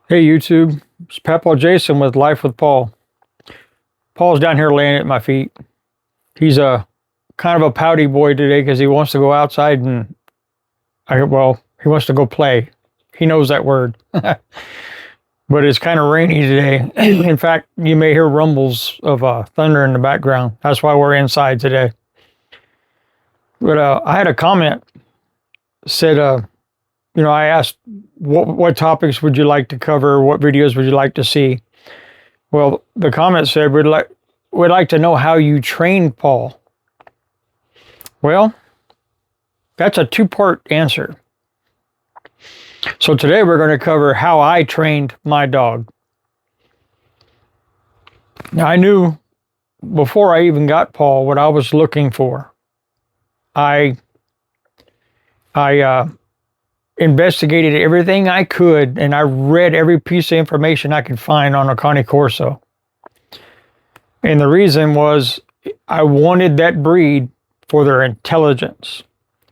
Hey YouTube, it's Papaw Jason with Life with Paul. Paul's down here laying at my feet. He's a kind of a pouty boy today because he wants to go outside and, he wants to go play. He knows that word. But it's kind of rainy today. In fact, you may hear rumbles of thunder in the background. That's why we're inside today. But I had a comment said, I asked what topics would you like to cover? What videos would you like to see? Well, the comment said, we'd like to know how you trained Paul. Well, that's a two-part answer. So today we're going to cover how I trained my dog. Now, I knew before I even got Paul what I was looking for. I investigated everything I could, and I read every piece of information I could find on a Cane Corso. And the reason was I wanted that breed for their intelligence,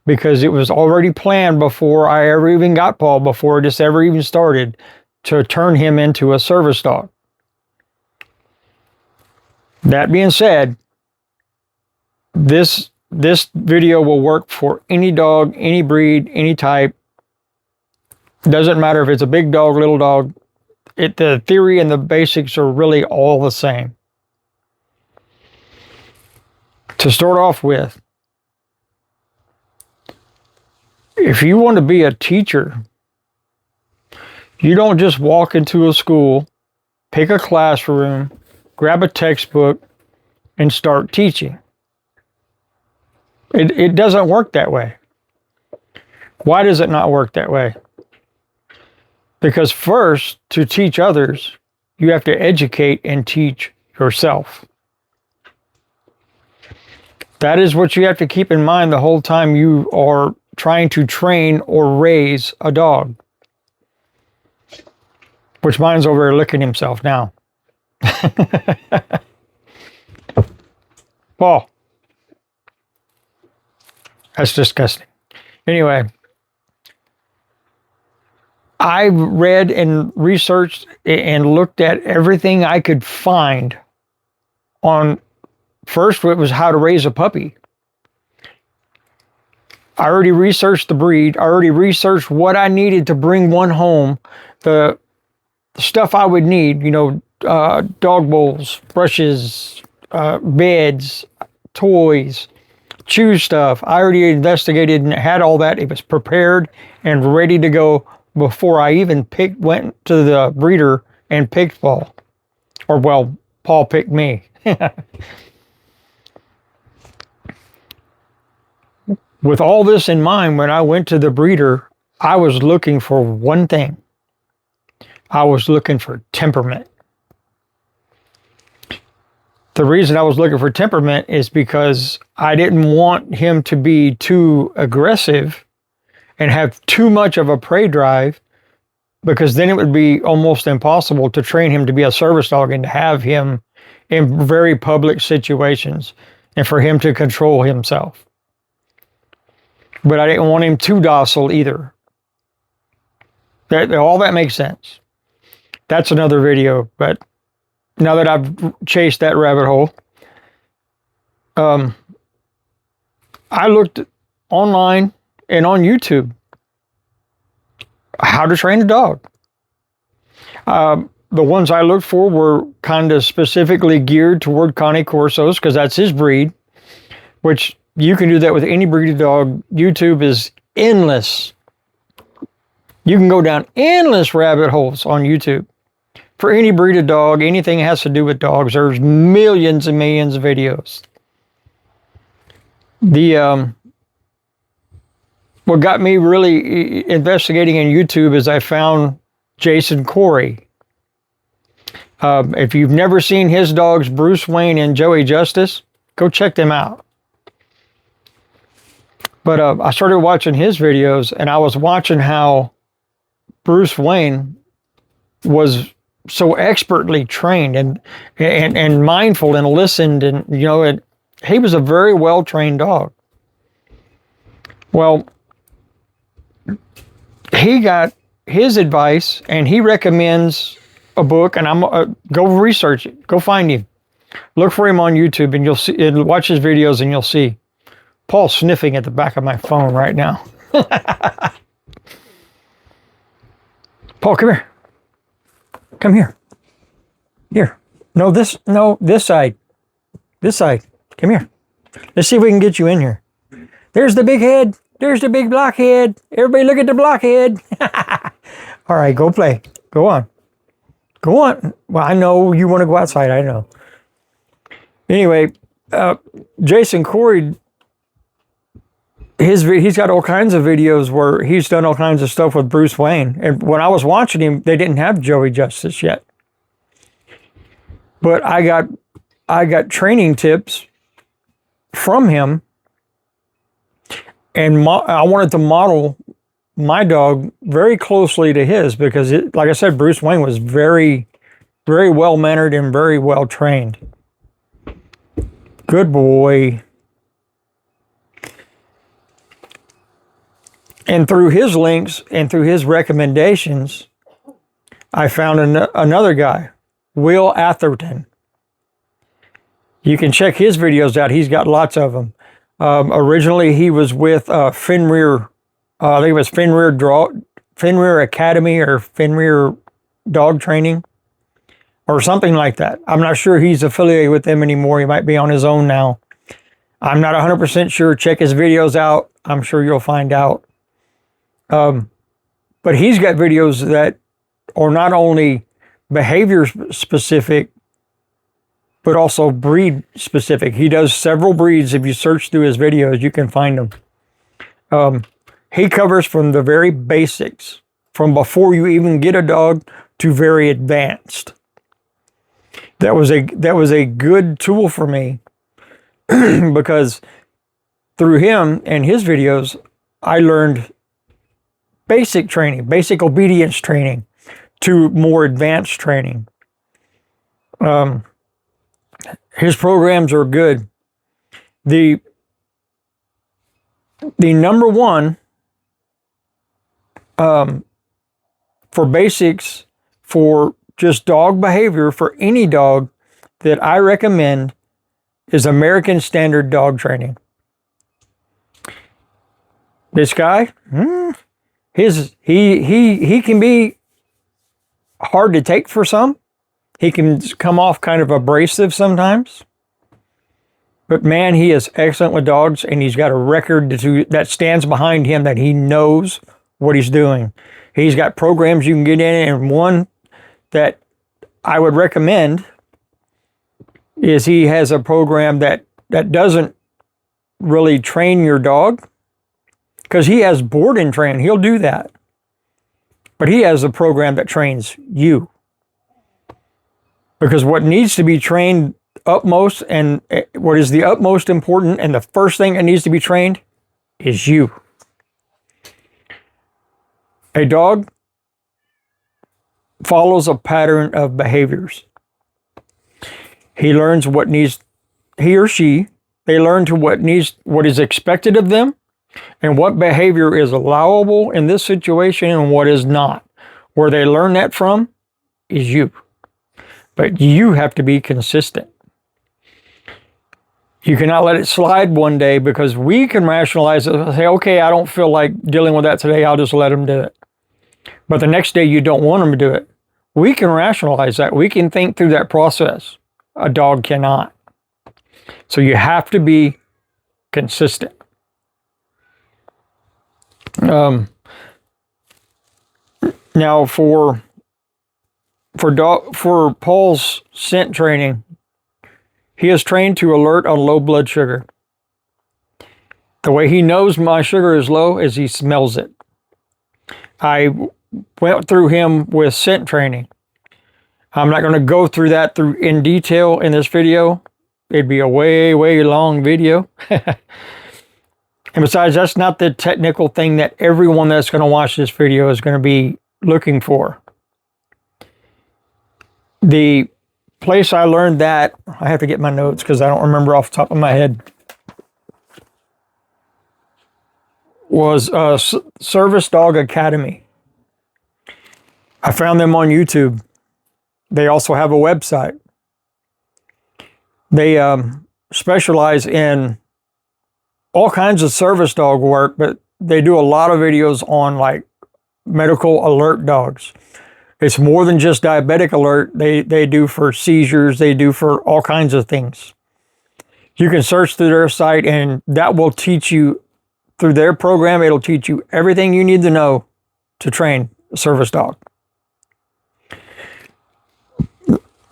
because it was already planned before I ever even got Paul, before this ever even started, to turn him into a service dog. That being said, this video will work for any dog, any breed, any type. Doesn't matter if it's a big dog, little dog. The theory and the basics are really all the same. To start off with, if you want to be a teacher, you don't just walk into a school, pick a classroom, grab a textbook, and start teaching. It doesn't work that way. Why does it not work that way? Because first, to teach others, you have to educate and teach yourself. That is what you have to keep in mind the whole time you are trying to train or raise a dog. Which mine's over there licking himself now. Paul. That's disgusting. Anyway, I read and researched and looked at everything I could find on, first it was how to raise a puppy. I already researched the breed. I already researched what I needed to bring one home. The stuff I would need, dog bowls, brushes, beds, toys, chew stuff. I already investigated and had all that. It was prepared and ready to go before I even went to the breeder and picked Paul. Paul picked me. With all this in mind, when I went to the breeder, I was looking for one thing. I was looking for temperament. The reason I was looking for temperament is because I didn't want him to be too aggressive and have too much of a prey drive, because then it would be almost impossible to train him to be a service dog and to have him in very public situations and for him to control himself. But I didn't want him too docile either. All that makes sense. That's another video, but now that I've chased that rabbit hole, I looked online and on YouTube how to train a dog. The ones I looked for were kind of specifically geared toward Cane Corsos, because that's his breed, which you can do that with any breed of dog. YouTube is endless. You can go down endless rabbit holes on YouTube. For any breed of dog, anything that has to do with dogs, there's millions and millions of videos. What got me really investigating in YouTube is I found Jason Corey. If you've never seen his dogs, Bruce Wayne and Joey Justice, go check them out. But I started watching his videos, and I was watching how Bruce Wayne was so expertly trained and mindful and listened, and he was a very well trained dog. Well, he got his advice, and he recommends a book, and I'm go research it. Go find him. Look for him on YouTube, and you'll see. And watch his videos, and you'll see. Paul's sniffing at the back of my phone right now. Paul, come here. Come here. Here. No, this side. This side. Come here. Let's see if we can get you in here. There's the big head. There's the big blockhead. Everybody look at the blockhead. All right, go play. Go on. Go on. Well, I know you want to go outside. I know. Anyway, Jason Corey, he's got all kinds of videos where he's done all kinds of stuff with Bruce Wayne. And when I was watching him, they didn't have Joey Justice yet. But I got training tips from him, and I wanted to model my dog very closely to his because, like I said, Bruce Wayne was very, very well mannered and very well trained. Good boy. And through his links and through his recommendations, I found another guy, Will Atherton. You can check his videos out. He's got lots of them. Originally, he was with Fenrir. I think it was Fenrir Academy or Fenrir Dog Training or something like that. I'm not sure he's affiliated with them anymore. He might be on his own now. I'm not 100% sure. Check his videos out. I'm sure you'll find out. But he's got videos that are not only behavior specific, but also breed specific. He does several breeds. If you search through his videos, you can find them. He covers from the very basics, from before you even get a dog to very advanced. That was a good tool for me because through him and his videos, I learned basic training, basic obedience training to more advanced training. His programs are good. The number one for basics for just dog behavior for any dog that I recommend is American Standard Dog Training. This guy, he can be hard to take for some. He can come off kind of abrasive sometimes. But man, he is excellent with dogs, and he's got a record that stands behind him that he knows what he's doing. He's got programs you can get in, and one that I would recommend is he has a program that doesn't really train your dog, because he has board and train. He'll do that. But he has a program that trains you. Because what needs to be trained utmost and what is the utmost important and the first thing that needs to be trained is you. A dog follows a pattern of behaviors. He learns he or she, they learn to what is expected of them and what behavior is allowable in this situation and what is not. Where they learn that from is you. But you have to be consistent. You cannot let it slide one day because we can rationalize it and say, okay, I don't feel like dealing with that today. I'll just let them do it. But the next day you don't want them to do it. We can rationalize that. We can think through that process. A dog cannot. So you have to be consistent. Now for Paul's scent training, he is trained to alert on low blood sugar. The way he knows my sugar is low is he smells it. I went through him with scent training. I'm not going to go through that in detail in this video. It'd be a way, way long video. And besides, that's not the technical thing that everyone that's going to watch this video is going to be looking for. The place I learned that, I have to get my notes because I don't remember off the top of my head, was Service Dog Academy. I found them on YouTube. They also have a website. They specialize in all kinds of service dog work, but they do a lot of videos on like medical alert dogs. It's more than just diabetic alert. They do for seizures. They do for all kinds of things. You can search through their site, and that will teach you, through their program, it'll teach you everything you need to know to train a service dog.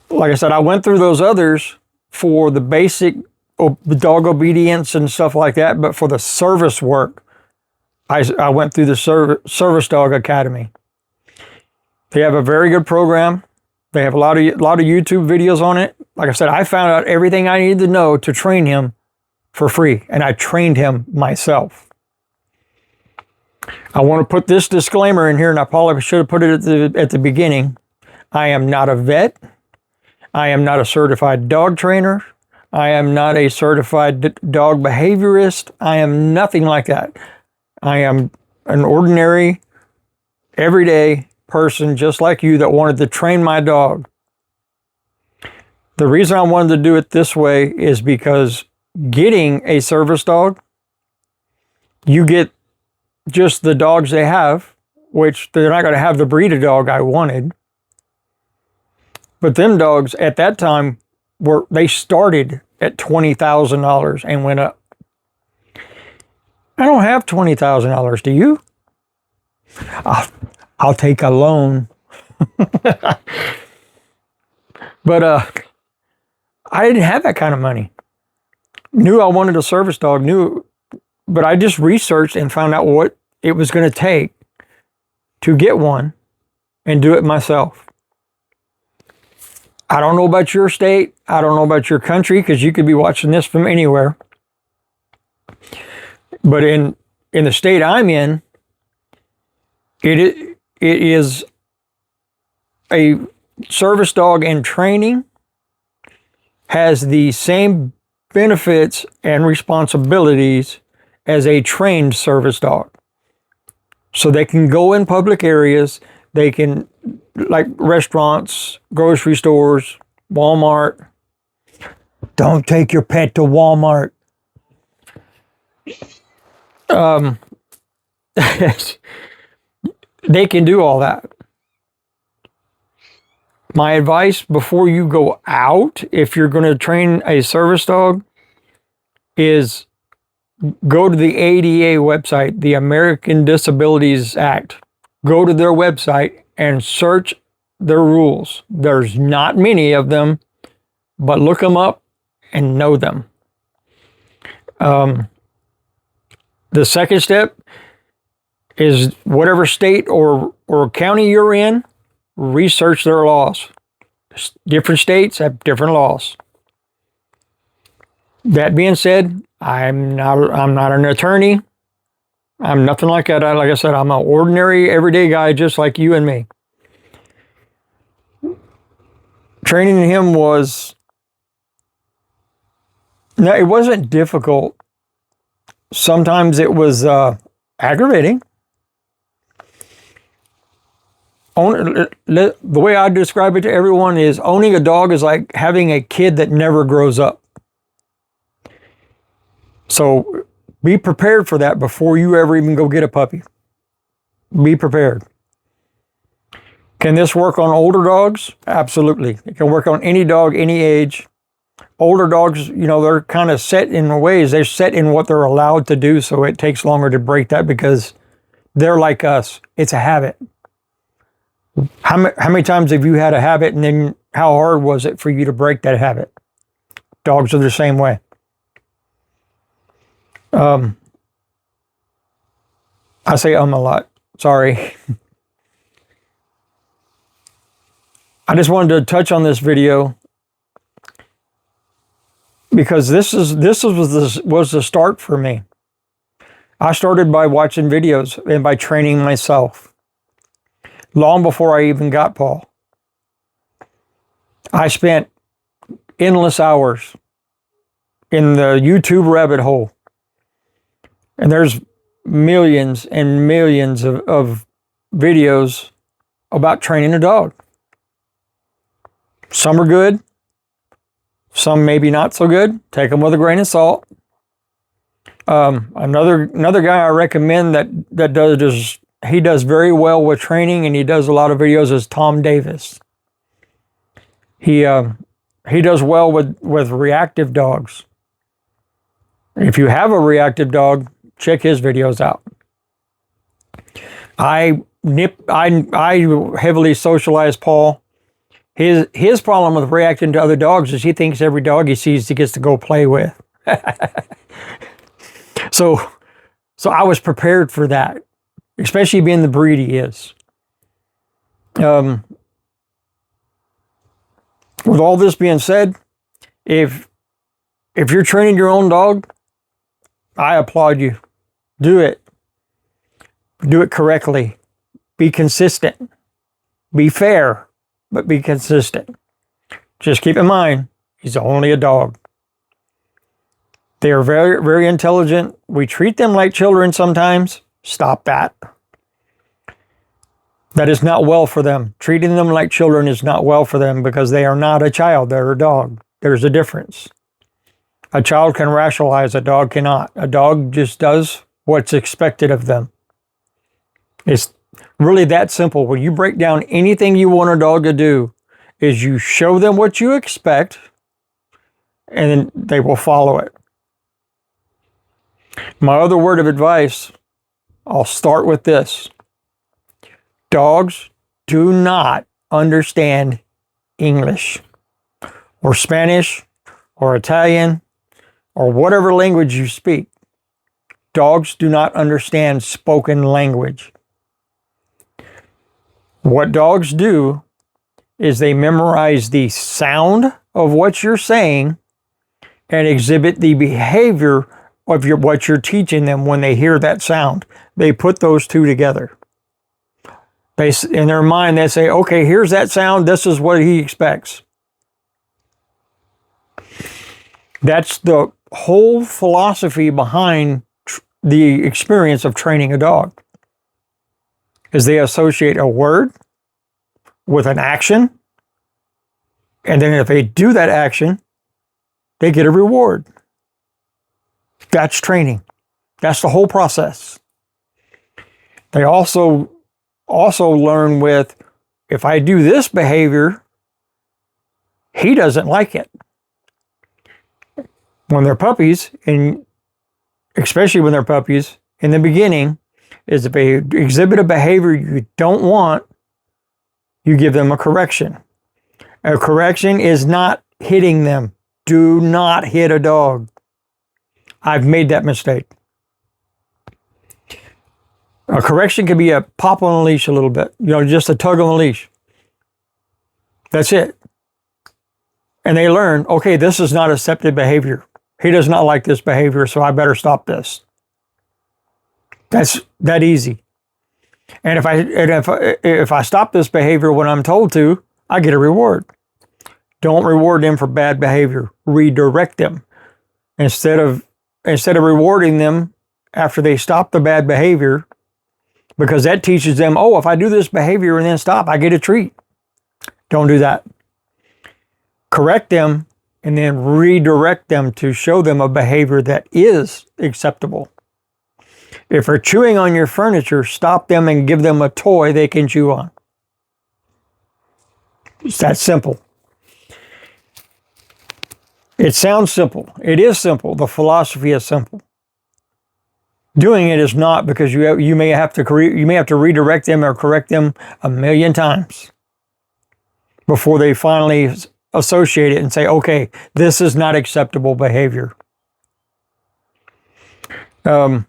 Like I said, I went through those others for the basic dog obedience and stuff like that, but for the service work, I went through the Service Dog Academy. They have a very good program. They have a lot of YouTube videos on it. Like I said, I found out everything I needed to know to train him for free, and I trained him myself. I want to put this disclaimer in here, and I probably should have put it at the beginning. I am not a vet. I am not a certified dog trainer. I am not a certified dog behaviorist. I am nothing like that. I am an ordinary, everyday person just like you that wanted to train my dog. The reason I wanted to do it this way is because getting a service dog, you get just the dogs they have, which they're not going to have the breed of dog I wanted. But them dogs at that time they started at $20,000 and went up. I don't have $20,000. Do you? I'll take a loan. But I didn't have that kind of money. Knew I wanted a service dog, but I just researched and found out what it was going to take to get one and do it myself. I don't know about your state. I don't know about your country, because you could be watching this from anywhere. But in the state I'm in, it is a service dog, and training has the same benefits and responsibilities as a trained service dog. So they can go in public areas, they can, like restaurants, grocery stores, Walmart. Don't take your pet to Walmart. They can do all that. My advice before you go out, if you're going to train a service dog, is go to the ADA website, the American Disabilities Act. Go to their website and search their rules. There's not many of them, but look them up and know them. The second step is whatever state or county you're in, research their laws. Different states have different laws. That being said, I'm not an attorney. I'm nothing like that. Like I said, I'm an ordinary, everyday guy just like you and me. Training him it wasn't difficult. Sometimes it was aggravating. The way I describe it to everyone is owning a dog is like having a kid that never grows up. So be prepared for that before you ever even go get a puppy. Be prepared. Can this work on older dogs? Absolutely. It can work on any dog, any age. Older dogs, they're kind of set in ways. They're set in what they're allowed to do, so it takes longer to break that because they're like us. It's a habit. How many times have you had a habit, and then how hard was it for you to break that habit? Dogs are the same way. I say a lot. Sorry. I just wanted to touch on this video because this was the start for me. I started by watching videos and by training myself. Long before I even got Paul. I spent endless hours in the YouTube rabbit hole. And there's millions and millions of videos about training a dog. Some are good. Some maybe not so good. Take them with a grain of salt. Another guy I recommend that does very well with training, and he does a lot of videos, is Tom Davis. He does well with reactive dogs. If you have a reactive dog, check his videos out. I heavily socialize Paul. His problem with reacting to other dogs is he thinks every dog he sees he gets to go play with. So I was prepared for that, especially being the breed he is. With all this being said, if you're training your own dog, I applaud you. Do it. Do it correctly. Be consistent. Be fair, but be consistent. Just keep in mind, he's only a dog. They are very, very intelligent. We treat them like children sometimes. Stop that. That is not well for them. Treating them like children is not well for them because they are not a child. They're a dog. There's a difference. A child can rationalize. A dog cannot. A dog just does what's expected of them. It's really that simple. When you break down anything you want a dog to do, is you show them what you expect, and then they will follow it. My other word of advice, I'll start with this. Dogs do not understand English or Spanish or Italian or whatever language you speak. Dogs do not understand spoken language. What dogs do is they memorize the sound of what you're saying and exhibit the behavior of what you're teaching them when they hear that sound. They put those two together. In their mind, they say, okay, here's that sound. This is what he expects. That's the whole philosophy behind the experience of training a dog, is they associate a word with an action, and then if they do that action, they get a reward. That's training. That's the whole process. They also learn with, if I do this behavior, he doesn't like it. When they're puppies, and especially when they're puppies, in the beginning, is if they exhibit a behavior you don't want, you give them a correction. A correction is not hitting them. Do not hit a dog. I've made that mistake. A correction could be a pop on a leash a little bit, just a tug on the leash. That's it. And they learn, okay, this is not accepted behavior. He does not like this behavior, so I better stop this. That's that easy. And if I stop this behavior when I'm told to, I get a reward. Don't reward them for bad behavior. Redirect them. Instead of rewarding them after they stop the bad behavior, because that teaches them, oh, if I do this behavior and then stop, I get a treat. Don't do that. Correct them and then redirect them to show them a behavior that is acceptable. If they're chewing on your furniture, stop them and give them a toy they can chew on. It's that simple. It sounds simple. It is simple. The philosophy is simple. Doing it is not, because you may have to redirect them or correct them 1,000,000 times before they finally associate it and say, okay, this is not acceptable behavior. I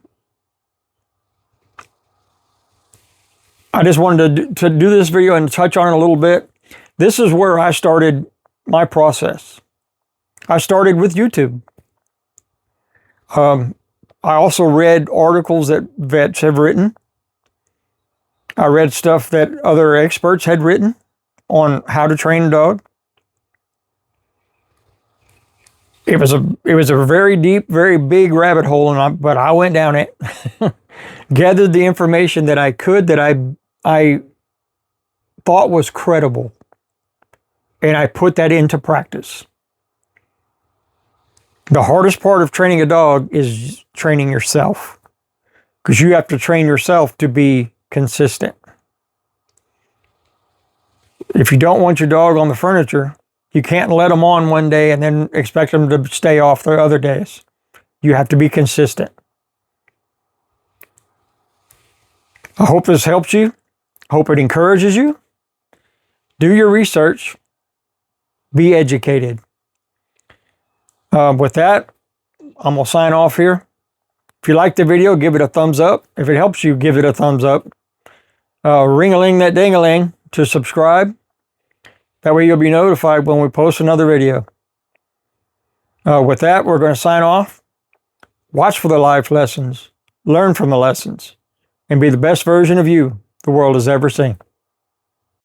just wanted to do this video and touch on it a little bit. This is where I started my process. I started with YouTube. I also read articles that vets have written. I read stuff that other experts had written on how to train a dog. It was a very deep, very big rabbit hole, but I went down it, gathered the information that I could, that I thought was credible. And I put that into practice. The hardest part of training a dog is training yourself, because you have to train yourself to be consistent. If you don't want your dog on the furniture, you can't let them on one day and then expect them to stay off the other days. You have to be consistent. I hope this helps you. I hope it encourages you. Do your research. Be educated. With that, I'm going to sign off here. If you like the video, give it a thumbs up. If it helps you, give it a thumbs up. Ring-a-ling that ding-a-ling to subscribe. That way you'll be notified when we post another video. With that, we're going to sign off. Watch for the life lessons. Learn from the lessons. And be the best version of you the world has ever seen.